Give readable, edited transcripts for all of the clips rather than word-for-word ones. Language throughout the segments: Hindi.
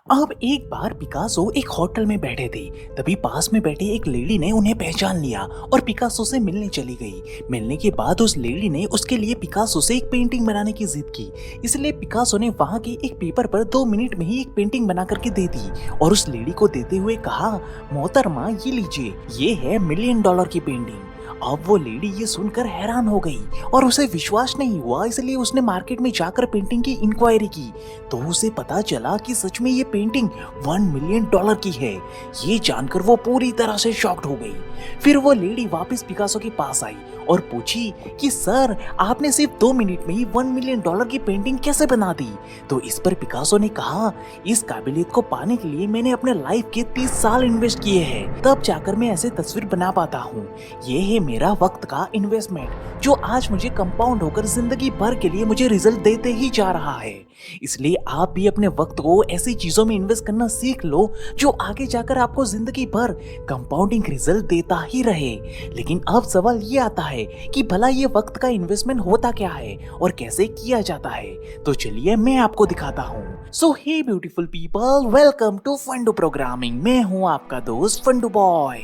अब एक बार पिकासो एक होटल में बैठे थे। तभी पास में बैठी एक लेडी ने उन्हें पहचान लिया और पिकासो से मिलने चली गई। मिलने के बाद उस लेडी ने उसके लिए पिकासो से एक पेंटिंग बनाने की जिद की। इसलिए पिकासो ने वहां के एक पेपर पर 2 मिनट में ही एक पेंटिंग बना करके दे दी और उस लेडी को देते हुए कहा, मोहतरमा ये लीजिए, ये है $1 मिलियन की पेंटिंग। अब वो लेडी ये सुनकर हैरान हो गई और उसे विश्वास नहीं हुआ, इसलिए उसने मार्केट में जाकर पेंटिंग की इंक्वायरी की तो उसे पता चला कि सच में ये पेंटिंग $1 मिलियन की है। ये जानकर वो पूरी तरह से शॉक्ड हो गई। फिर वो लेडी वापस पिकासो के पास आई और पूछी कि सर, आपने सिर्फ 2 मिनट में ही $1 मिलियन की पेंटिंग कैसे बना दी? तो इस पर पिकासो ने कहा, इस काबिलियत को पाने के लिए मैंने अपने लाइफ के 30 साल इन्वेस्ट किए हैं, तब जाकर मैं ऐसे तस्वीर बना पाता हूँ। ये है मेरा वक्त का इन्वेस्टमेंट जो आज मुझे कंपाउंड होकर जिंदगी भर के लिए मुझे रिजल्ट देते ही जा रहा है। इसलिए आप भी अपने वक्त को ऐसी चीजों में इन्वेस्ट करना सीख लो जो आगे जाकर आपको जिंदगी भर कंपाउंडिंग रिजल्ट देता ही रहे। लेकिन अब सवाल ये आता है कि भला ये वक्त का इन्वेस्टमेंट होता क्या है और कैसे किया जाता है? तो चलिए मैं आपको दिखाता हूँ। So hey beautiful people, welcome to Fundoo programming. मैं हूँ आपका दोस्त फंडू बॉय।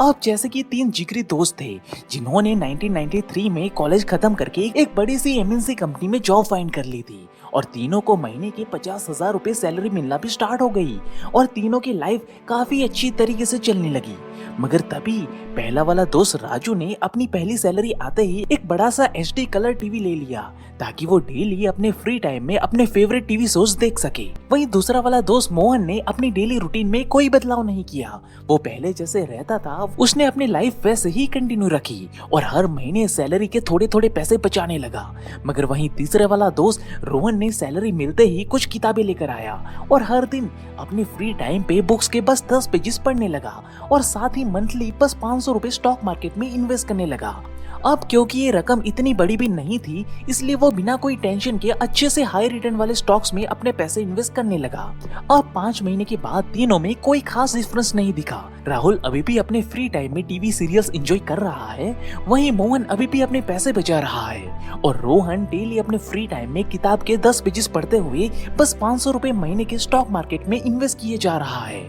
अब जैसे कि 3 जिगरी दोस्त थे जिन्होंने 1993 में कॉलेज खत्म करके एक बड़ी सी एमएनसी कंपनी में जॉब फाइंड कर ली थी और तीनों को महीने के 50,000 रुपए सैलरी मिलना भी स्टार्ट हो गई और तीनों की लाइफ काफी अच्छी तरीके से चलने लगी। मगर तभी पहला वाला दोस्त राजू ने अपनी पहली सैलरी आते ही एक बड़ा सा HD कलर टीवी ले लिया ताकि वो डेली अपने फ्री टाइम में अपने फेवरेट टीवी शोज देख सके। वहीं दूसरा वाला दोस्त मोहन ने अपनी डेली रूटीन में कोई बदलाव नहीं किया, वो पहले जैसे रहता था उसने अपनी लाइफ वैसे ही कंटिन्यू रखी और हर महीने सैलरी के थोड़े थोड़े पैसे बचाने लगा। मगर वहीं तीसरे वाला दोस्त रोहन ने सैलरी मिलते ही कुछ किताबें लेकर आया और हर दिन अपने फ्री टाइम पे बुक्स के बस 10 पेजेस पढ़ने लगा और साथ ही मंथली बस 500 रुपए स्टॉक मार्केट में इन्वेस्ट करने लगा। अब क्योंकि ये रकम इतनी बड़ी भी नहीं थी, इसलिए वो बिना कोई टेंशन के अच्छे से हाई रिटर्न वाले स्टॉक्स में अपने पैसे इन्वेस्ट करने लगा। अब 5 महीने के बाद तीनों में कोई खास डिफरेंस नहीं दिखा। राहुल अभी भी अपने फ्री टाइम में टीवी सीरियल्स एंजॉय कर रहा है, वहीं मोहन अभी भी अपने पैसे बचा रहा है और रोहन डेली अपने फ्री टाइम में किताब के 10 पेजेस पढ़ते हुए बस 500 रुपए महीने के स्टॉक मार्केट में इन्वेस्ट किए जा रहा है।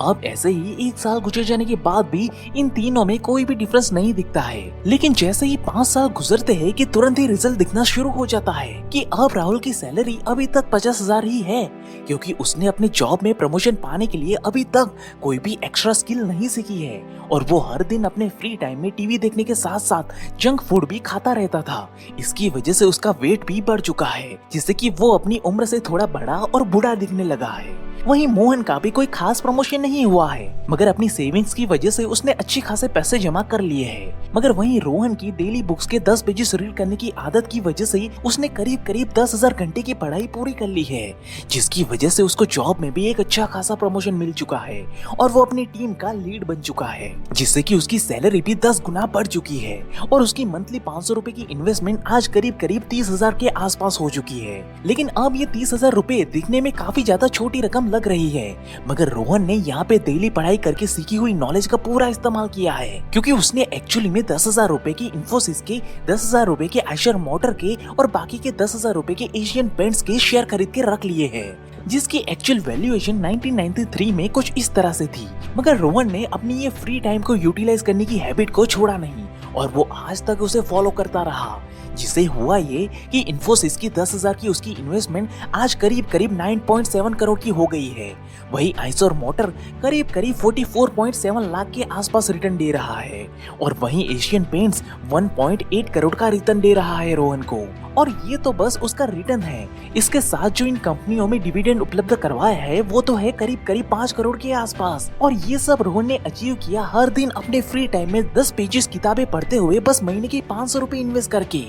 अब ऐसे ही 1 साल गुजर जाने के बाद भी इन तीनों में कोई भी डिफरेंस नहीं दिखता है। लेकिन जैसे ही 5 साल गुजरते हैं कि तुरंत ही रिजल्ट दिखना शुरू हो जाता है कि अब राहुल की सैलरी अभी तक 50,000 ही है, क्योंकि उसने अपने जॉब में प्रमोशन पाने के लिए अभी तक कोई भी एक्स्ट्रा स्किल नहीं सीखी है और वो हर दिन अपने फ्री टाइम में टीवी देखने के साथ साथ जंक फूड भी खाता रहता था। इसकी वजह से उसका वेट भी बढ़ चुका है, जिससे कि वो अपनी उम्र से थोड़ा बड़ा और बूढ़ा दिखने लगा है। वहीं मोहन का भी कोई खास प्रमोशन नहीं हुआ है, मगर अपनी सेविंग्स की वजह से उसने अच्छे खासे पैसे जमा कर लिए हैं। मगर वहीं रोहन की डेली बुक्स के 10 पेजेस रीड करने की आदत की वजह से उसने करीब करीब 10,000 घंटे की पढ़ाई पूरी कर ली है, जिसकी वजह से उसको जॉब में भी एक अच्छा खासा प्रमोशन मिल चुका है और वो अपनी टीम का लीड बन चुका है, जिससे कि उसकी सैलरी भी 10 गुना बढ़ चुकी है और उसकी मंथली 500 रुपए की इन्वेस्टमेंट आज करीब करीब 30,000 के आसपास हो चुकी है। लेकिन अब ये 30,000 रुपए दिखने में काफी ज्यादा छोटी रकम लग रही है, मगर रोहन ने यहाँ पे डेली पढ़ाई करके सीखी हुई नॉलेज का पूरा इस्तेमाल किया है, क्योंकि उसने एक्चुअली में 10,000 रुपए की इंफोसिस के, 10,000 रुपए के आयशर मोटर के और बाकी के 10,000 रुपए के एशियन पेंट्स के शेयर खरीद के रख लिए हैं, जिसकी एक्चुअल वैल्यूएशन 1993 में कुछ इस तरह से थी। मगर रोहन ने अपनी ये फ्री टाइम को यूटिलाइज करने की हैबिट को छोड़ा नहीं और वो आज तक उसे फॉलो करता रहा, जिससे हुआ ये कि इंफोसिस की 10,000 की उसकी इन्वेस्टमेंट आज करीब करीब 9.7 करोड़ की हो गई है। वही आइसर मोटर करीब करीब 44.7 लाख के आसपास रिटर्न दे रहा है और वहीं एशियन पेंट्स 1.8 करोड़ का रिटर्न दे रहा है रोहन को। और ये तो बस उसका रिटर्न है, इसके साथ जो इन कंपनियों में डिविडेंड उपलब्ध करवाया है वो तो है करीब करीब 5 करोड़ के आसपास। और ये सब रोहन ने अचीव किया हर दिन अपने फ्री टाइम में 10 पेजेस किताबें पढ़ते हुए बस महीने के 500 रुपए इन्वेस्ट करके।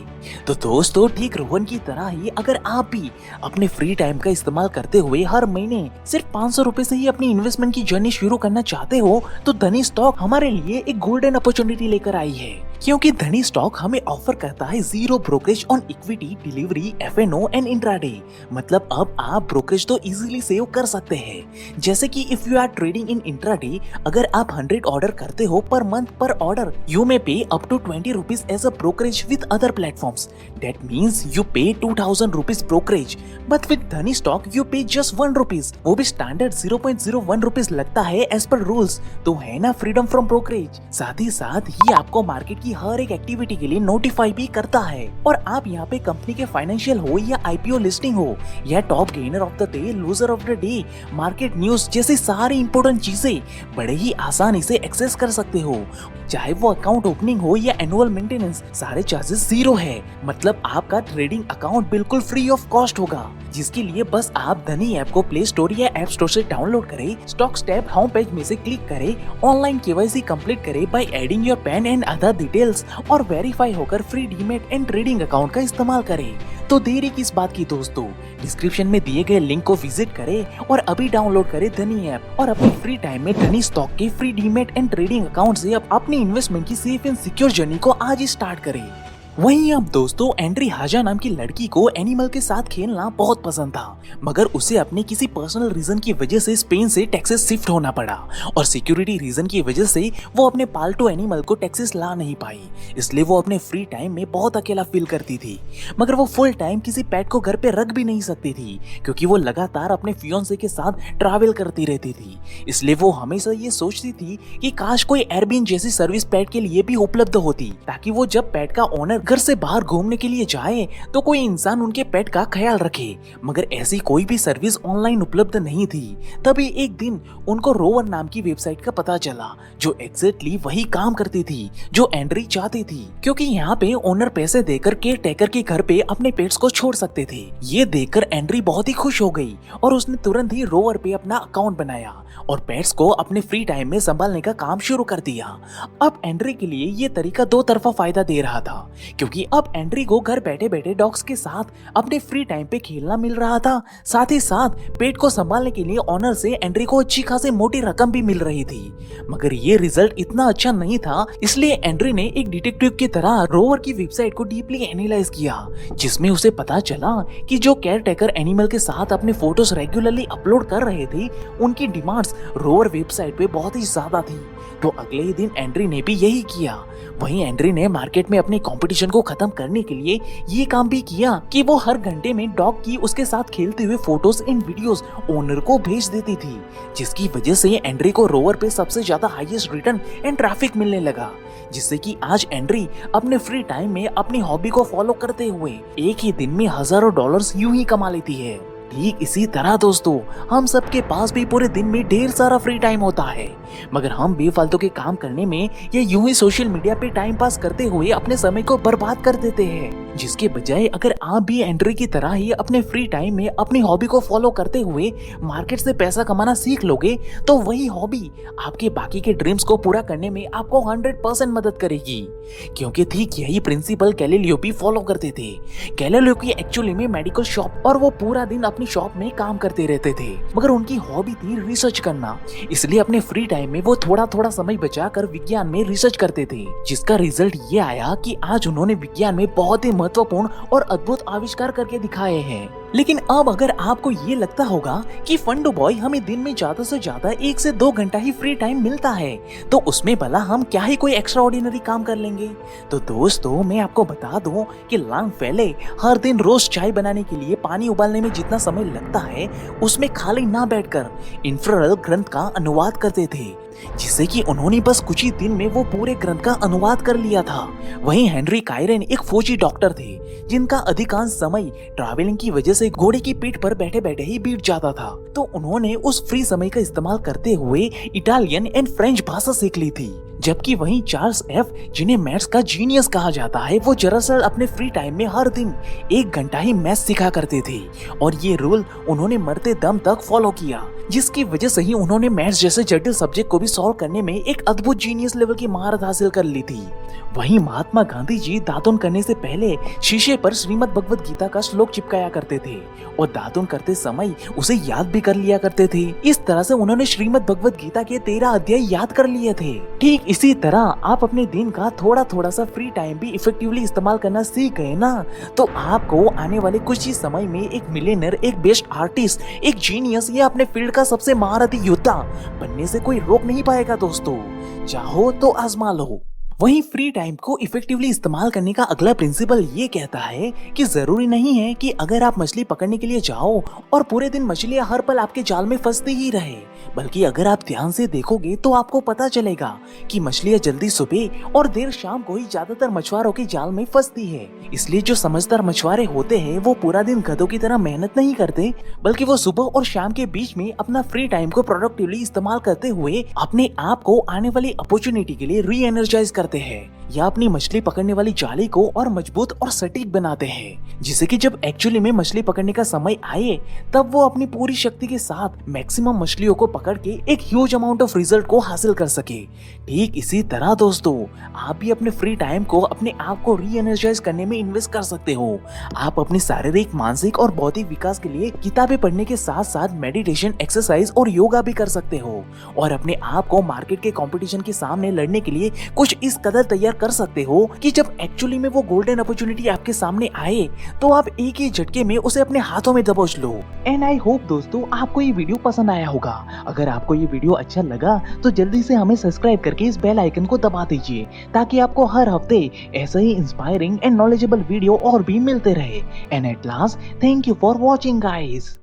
तो दोस्तों, ठीक रोहन की तरह ही अगर आप भी अपने फ्री टाइम का इस्तेमाल करते हुए हर महीने सिर्फ 500 रुपए से ही अपनी इन्वेस्टमेंट की जर्नी शुरू करना चाहते हो, तो धनी स्टॉक हमारे लिए एक गोल्डन अपॉर्चुनिटी लेकर आई है, क्योंकि धनी स्टॉक हमें ऑफर करता है zero brokerage on equity, delivery, FNO and intraday. मतलब अब आप ब्रोकरेज तो इजीली सेव कर सकते हैं। जैसे कि if you are trading in intraday, अगर आप 100 ऑर्डर करते हो पर मंथ पर order, you may pay up to 20 rupees as a brokerage with other platforms. That means you pay 2000 rupees brokerage, but with Dhani stock you pay just 1 rupees, वो भी स्टैंडर्ड 0.01 रुपीज लगता है एज पर रूल्स। तो है ना फ्रीडम फ्रॉम ब्रोकरेज। साथ ही साथ ये आपको मार्केट की हर एक एक्टिविटी के लिए नोटिफाई भी करता है। और आप यहाँ पे कंपनी के फाइनेंशियल हो या आईपीओ लिस्टिंग हो या top gainer of the day, loser of the day, market news जैसी सारी इंपॉर्टेंट चीजें बड़े ही आसानी से एक्सेस कर सकते हो। चाहे वो अकाउंट ओपनिंग हो या एनुअल मेंटेनेंस, सारे चार्जेस जीरो है। मतलब आपका ट्रेडिंग अकाउंट बिल्कुल फ्री ऑफ कॉस्ट होगा, जिसके लिए बस आप धनी ऐप को प्ले स्टोर या ऐप स्टोर से डाउनलोड करें, स्टॉक्स टैब होम पेज में से क्लिक करें, ऑनलाइन केवाईसी कंप्लीट करें by adding your pan and other details और वेरीफाई होकर free demat and trading account का इस्तेमाल करें। तो देरी किस बात की दोस्तों, डिस्क्रिप्शन में दिए गए लिंक को विजिट करें और अभी डाउनलोड करें धनी ऐप और अपने फ्री टाइम में धनी स्टॉक के free demat and trading account से अपनी इन्वेस्टमेंट की सेफ एंड सिक्योर जर्नी को आज ही स्टार्ट करें। वहीं अब दोस्तों, एंड्री हाजा नाम की लड़की को एनिमल के साथ खेलना बहुत पसंद था, मगर उसे अपने किसी पर्सनल रीजन की वजह से स्पेन से टेक्सास शिफ्ट होना पड़ा और सिक्योरिटी रीजन की वजह से वो अपने पालतू एनिमल को टेक्सास ला नहीं पाई। इसलिए वो अपने फ्री टाइम में बहुत अकेला फील करती थी, मगर वो फुल टाइम किसी पेट को घर पे रख भी नहीं सकती थी, क्योंकि वो लगातार अपने फियोंसे के साथ ट्रैवल करती रहती थी। इसलिए वो हमेशा ये सोचती थी कि काश कोई एयरबीएन जैसी सर्विस पेट के लिए भी उपलब्ध होती, ताकि वो जब पेट का ओनर घर से बाहर घूमने के लिए जाए तो कोई इंसान उनके पेट का ख्याल रखे। मगर ऐसी कोई भी सर्विस ऑनलाइन उपलब्ध नहीं थी। तभी एक दिन उनको रोवर नाम की वेबसाइट का पता चला, जो एग्जैक्टली वही काम करती थी जो एंड्री चाहती थी, क्योंकि यहाँ पे ओनर पैसे देकर केयर टेकर के घर पे अपने पेट्स को छोड़ सकते थे। ये देखकर एंड्री बहुत ही खुश हो गई और उसने तुरंत ही रोवर पे अपना अकाउंट बनाया और पेट्स को अपने फ्री टाइम में संभालने का काम शुरू कर दिया। अब एंड्री के लिए ये तरीका दो तरफा फायदा दे रहा था, क्योंकि अब एंड्री को घर बैठे बैठे डॉग्स के साथ अपने फ्री टाइम पे खेलना मिल रहा था। साथ ही साथ पेट को संभालने के लिए ओनर से एंड्री को अच्छी खासी मोटी रकम भी मिल रही थी। मगर ये रिजल्ट इतना अच्छा नहीं था, इसलिए एंड्री ने एक डिटेक्टिव की तरह रोवर की वेबसाइट को डीपली एनालाइज किया, जिसमें उसे पता चला कि जो केयर टेकर एनिमल के साथ अपने फोटोज रेगुलरली अपलोड कर रहे थे, उनकी डिमांड्स रोवर वेबसाइट पे बहुत ही ज्यादा थी। तो अगले ही दिन एंड्री ने भी यही किया। वहीं एंड्री ने मार्केट में अपने कंपटीशन को खत्म करने के लिए ये काम भी किया कि वो हर घंटे में डॉग की उसके साथ खेलते हुए फोटोज एंड वीडियोस ओनर को भेज देती थी, जिसकी वजह से एंड्री को रोवर पे सबसे ज्यादा हाईएस्ट रिटर्न एंड ट्रैफिक मिलने लगा, जिससे कि आज एंड्री अपने फ्री टाइम में अपनी हॉबी को फॉलो करते हुए एक ही दिन में हजारों डॉलर्स यूं ही कमा लेती है। ठीक इसी तरह दोस्तों, हम सबके पास भी पूरे दिन में ढेर सारा फ्री टाइम होता है, मगर हम बेफालतू के काम करने में या यूं ही सोशल मीडिया पे टाइम पास करते हुए अपने समय को बर्बाद कर देते हैं। जिसके बजाय अगर आप भी एंड्री की तरह ही अपने फ्री टाइम में अपनी हॉबी को फॉलो करते हुए मार्केट से पैसा कमाना सीख लोगे, तो वही हॉबी आपके बाकी के ड्रीम्स को पूरा करने में आपको 100% मदद करेगी। क्योंकि ठीक यही प्रिंसिपल गैलीलियो भी फॉलो करते थे। गैलीलियो की एक्चुअली में मेडिकल शॉप और वो पूरा दिन अपनी शॉप में काम करते रहते थे, मगर उनकी हॉबी थी रिसर्च करना। इसलिए अपने फ्री टाइम में वो थोड़ा थोड़ा समय बचाकर विज्ञान में रिसर्च करते थे, जिसका रिजल्ट ये आया कि आज उन्होंने विज्ञान में बहुत ही महत्वपूर्ण और अद्भुत आविष्कार करके दिखाए हैं। लेकिन अब अगर आपको ये लगता होगा कि फंडू बॉय हमें दिन में ज्यादा से ज्यादा 1 से 2 घंटा ही फ्री टाइम मिलता है, तो उसमें भला हम क्या ही कोई एक्स्ट्रा ऑर्डिनरी काम कर लेंगे। तो दोस्तों, मैं आपको बता दूं कि लॉन्ग पहले हर दिन रोज चाय बनाने के लिए पानी उबालने में जितना समय लगता है, उसमें खाली ना बैठकर इंफ्रारेड ग्रंथ का अनुवाद करते थे, जिससे कि उन्होंने बस कुछ ही दिन में वो पूरे ग्रंथ का अनुवाद कर लिया था। वहीं हेनरी कायरन एक फौजी डॉक्टर थे, जिनका अधिकांश समय ट्रैवलिंग की वजह से घोड़े की पीठ पर बैठे बैठे ही बीत जाता था। तो उन्होंने उस फ्री समय का इस्तेमाल करते हुए इटालियन एंड फ्रेंच भाषा सीख ली थी। जबकि वहीं चार्ल्स एफ, जिन्हें मैथ्स का जीनियस कहा जाता है, वो दरअसल अपने फ्री टाइम में हर दिन 1 घंटा ही मैथ्स सिखा करते थे और ये रूल उन्होंने मरते दम तक फॉलो किया, जिसकी वजह से ही उन्होंने मैथ्स जैसे जटिल सब्जेक्ट को भी सॉल्व करने में एक अद्भुत जीनियस लेवल की महारत हासिल कर ली थी। वहीं महात्मा गांधी जी दातुन करने से पहले शीशे पर श्रीमद् भगवत गीता का श्लोक चिपकाया करते थे और दातुन करते समय उसे याद भी कर लिया करते थे। इस तरह से उन्होंने श्रीमद् भगवत गीता के 13 अध्याय याद कर लिए थे। ठीक इसी तरह आप अपने दिन का थोड़ा थोड़ा सा फ्री टाइम भी इफेक्टिवली इस्तेमाल करना सीख गए ना, तो आपको आने वाले कुछ ही समय में एक मिलियनर, एक बेस्ट आर्टिस्ट, एक जीनियस या अपने फील्ड का सबसे महारथी योद्धा बनने से कोई रोक नहीं पाएगा दोस्तों। चाहो तो आजमा लो। वहीं फ्री टाइम को इफेक्टिवली इस्तेमाल करने का अगला प्रिंसिपल ये कहता है कि जरूरी नहीं है कि अगर आप मछली पकड़ने के लिए जाओ और पूरे दिन मछलियां हर पल आपके जाल में फंसती ही रहे, बल्कि अगर आप ध्यान से देखोगे तो आपको पता चलेगा कि मछलियां जल्दी सुबह और देर शाम को ही ज्यादातर मछुआरों के जाल में फंसती है। इसलिए जो समझदार मछुआरे होते हैं वो पूरा दिन गधों की तरह मेहनत नहीं करते, बल्कि वो सुबह और शाम के बीच में अपना फ्री टाइम को प्रोडक्टिवली इस्तेमाल करते हुए अपने आप को आने वाली अपॉर्चुनिटी के लिए री एनर्जाइज करते हैं या अपनी मछली पकड़ने वाली जाली को और मजबूत और सटीक बनाते हैं, जिससे कि जब एक्चुअली में मछली पकड़ने का समय आए तब वो अपनी पूरी शक्ति के साथ मैक्सिमम मछलियों को पकड़ के एक ह्यूज अमाउंट ऑफ रिजल्ट को हासिल कर सके। ठीक इसी तरह दोस्तों, आप भी अपने फ्री टाइम को अपने आप को री एनर्जाइज करने में इन्वेस्ट कर सकते हो। आप अपने शारीरिक, मानसिक और बौद्धिक विकास के लिए किताबें पढ़ने के साथ साथ मेडिटेशन, एक्सरसाइज और योगा भी कर सकते हो और अपने आप को मार्केट के कंपटीशन के सामने लड़ने के लिए कुछ इस कदर तैयार कर सकते हो कि जब एक्चुअली में वो गोल्डन अपॉर्चुनिटी आपके सामने आए तो आप एक ही झटके में उसे अपने हाथों में दबोच लो। एंड आई होप दोस्तों आपको ये वीडियो पसंद आया होगा। अगर आपको ये वीडियो अच्छा लगा तो जल्दी से हमें सब्सक्राइब करके इस बेल आइकन को दबा दीजिए ताकि आपको हर हफ्ते ऐसे ही इंस्पायरिंग एंड नॉलेजेबल वीडियो और भी मिलते रहे। And at last, thank you for watching guys.